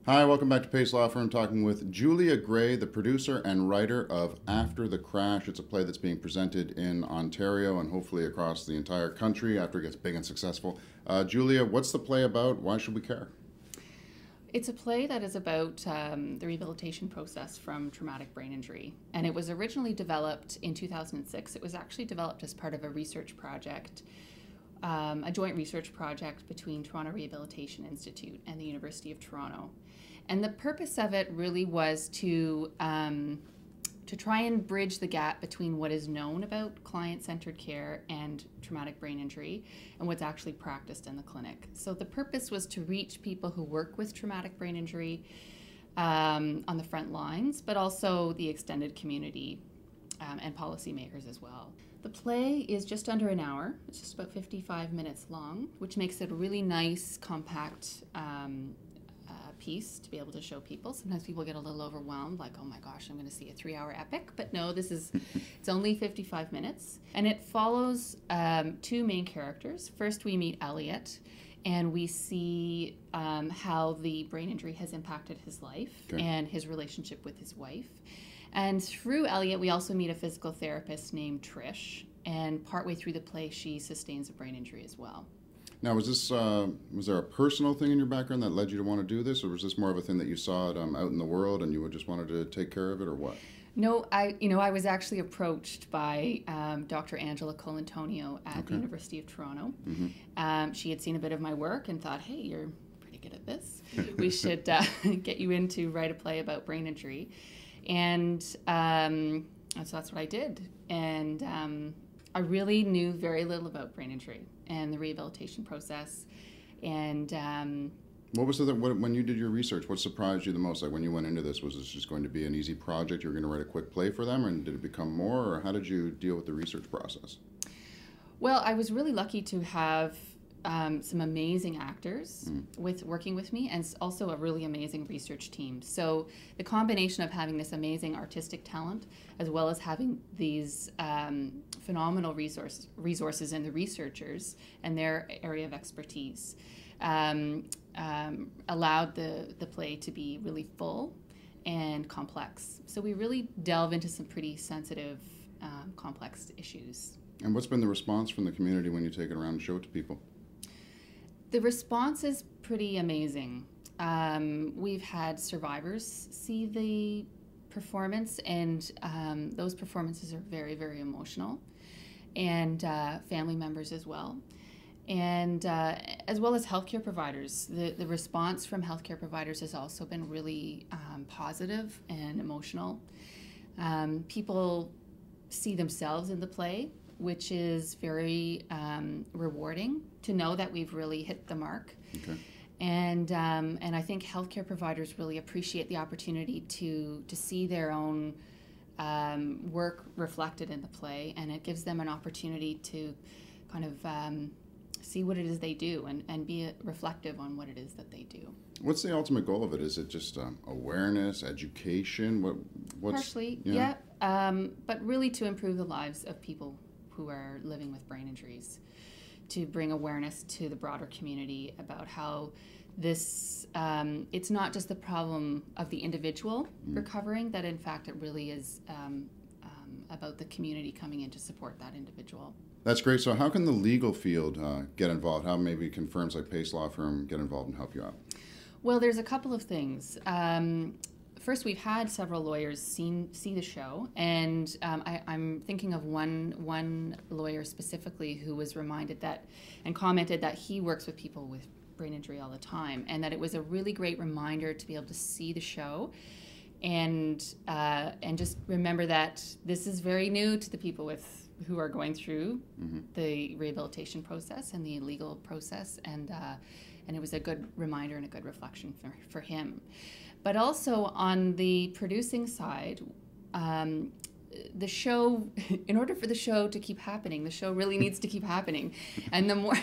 Hi, welcome back to Pace Law Firm, talking with Julia Gray, the producer and writer of After the Crash. It's a play that's being presented in Ontario and hopefully across the entire country after it gets big and successful. Julia, what's the play about? Why should we care? It's a play that is about the rehabilitation process from traumatic brain injury. And it was originally developed in 2006. It was actually developed as part of a research project, a joint research project between Toronto Rehabilitation Institute and the University of Toronto. And the purpose of it really was to try and bridge the gap between what is known about client-centered care and traumatic brain injury and what's actually practiced in the clinic. So the purpose was to reach people who work with traumatic brain injury on the front lines, but also the extended community and policymakers as well. The play is just under an hour. It's just about 55 minutes long, which makes it a really nice, compact piece to be able to show people. Sometimes people get a little overwhelmed, like, oh my gosh, I'm going to see a 3-hour epic. But no, it's only 55 minutes. And it follows two main characters. First, we meet Elliot, and we see how the brain injury has impacted his life and his relationship with his wife. And through Elliot, we also meet a physical therapist named Trish, and partway through the play, she sustains a brain injury as well. Now, was there a personal thing in your background that led you to want to do this, or was this more of a thing that you saw it out in the world and you just wanted to take care of it, or what? No, I was actually approached by Dr. Angela Colantonio at the University of Toronto. Mm-hmm. She had seen a bit of my work and thought, hey, you're pretty good at this. We should get you in to write a play about brain injury. And so that's what I did. And I really knew very little about brain injury and the rehabilitation process. And what was when you did your research, what surprised you the most? Like when you went into this, was this just going to be an easy project? You were going to write a quick play for them, or did it become more? Or how did you deal with the research process? Well, I was really lucky to have some amazing actors working with me, and also a really amazing research team. So the combination of having this amazing artistic talent, as well as having these phenomenal resources in the researchers and their area of expertise, allowed the play to be really full and complex. So we really delve into some pretty sensitive, complex issues. And what's been the response from the community when you take it around and show it to people? The response is pretty amazing. We've had survivors see the performance, and those performances are very, very emotional, and family members as well. And as well as healthcare providers. The response from healthcare providers has also been really positive and emotional. People see themselves in the play, which is very rewarding to know that we've really hit the mark. Okay. And I think healthcare providers really appreciate the opportunity to see their own work reflected in the play, and it gives them an opportunity to kind of see what it is they do and be reflective on what it is that they do. What's the ultimate goal of it? Is it just awareness, education? What's, partially, yeah. But really to improve the lives of people who are living with brain injuries, to bring awareness to the broader community about how this, it's not just the problem of the individual recovering, that in fact it really is about the community coming in to support that individual. That's great. So how can the legal field get involved? How maybe can firms like Pace Law Firm get involved and help you out? Well, there's a couple of things. First, we've had several lawyers see the show, and I'm thinking of one lawyer specifically who was reminded that and commented that he works with people with brain injury all the time, and that it was a really great reminder to be able to see the show and just remember that this is very new to the people who are going through the rehabilitation process and the legal process, and it was a good reminder and a good reflection for him. But also on the producing side, the show, in order for the show to keep happening, the show really needs to keep happening. And the more,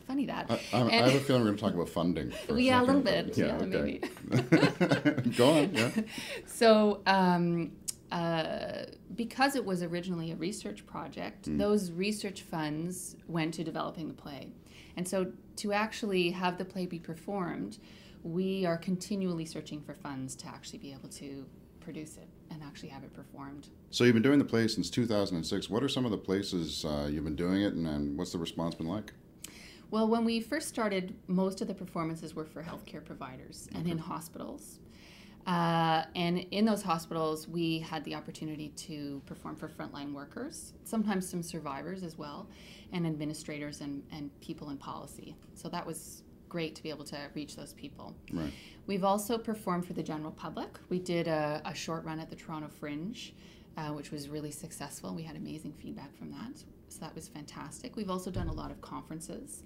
funny that. I have a feeling we're going to talk about funding for yeah, a little bit. Yeah, okay. Maybe. Go on, yeah. So, because it was originally a research project, those research funds went to developing the play. And so to actually have the play be performed, we are continually searching for funds to actually be able to produce it and actually have it performed. So you've been doing the play since 2006. What are some of the places you've been doing it, and what's the response been like? Well, when we first started, most of the performances were for healthcare providers and in hospitals. And in those hospitals, we had the opportunity to perform for frontline workers, sometimes some survivors as well, and administrators and people in policy. So that was great to be able to reach those people. Right. We've also performed for the general public. We did a short run at the Toronto Fringe, which was really successful. We had amazing feedback from that, so that was fantastic. We've also done a lot of conferences.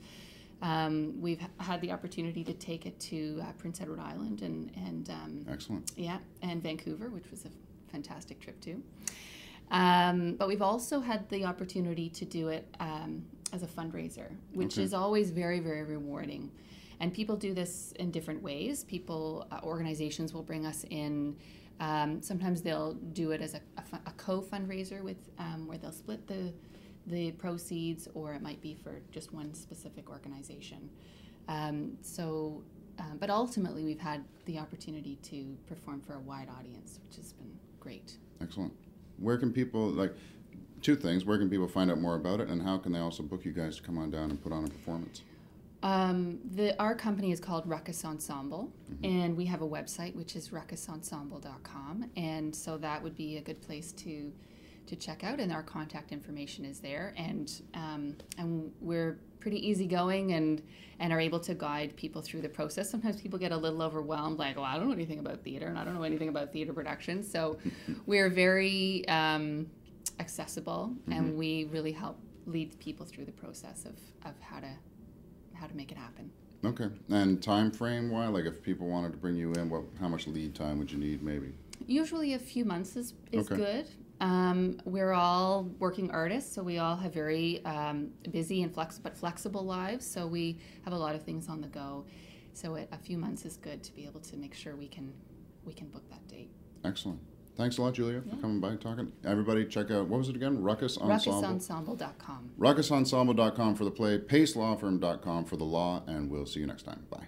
We've had the opportunity to take it to Prince Edward Island and Excellent. Yeah, and Vancouver, which was a fantastic trip too. But we've also had the opportunity to do it as a fundraiser, which is always very, very rewarding. And people do this in different ways. Organizations will bring us in. Sometimes they'll do it as a co-fundraiser with where they'll split the proceeds, or it might be for just one specific organization. But ultimately, we've had the opportunity to perform for a wide audience, which has been great. Excellent. Where can people, two things, where can people find out more about it, and how can they also book you guys to come on down and put on a performance? Our company is called Ruckus Ensemble, and we have a website, which is ruckusensemble.com, and so that would be a good place to check out, and our contact information is there, and we're pretty easygoing and are able to guide people through the process. Sometimes people get a little overwhelmed, like, well, I don't know anything about theater, and I don't know anything about theater production, so we're very accessible, and we really help lead people through the process of how to make it happen. Okay. And time frame wise, if people wanted to bring you in, how much lead time would you need maybe? Usually a few months is Okay. good. We're all working artists, so we all have very busy and flexible lives, so we have a lot of things on the go. So a few months is good to be able to make sure we can book that date. Excellent. Thanks a lot, Julia, for coming by and talking. Everybody check out, what was it again? Ruckus Ensemble? RuckusEnsemble.com. RuckusEnsemble.com for the play, PaceLawFirm.com for the law, and we'll see you next time. Bye.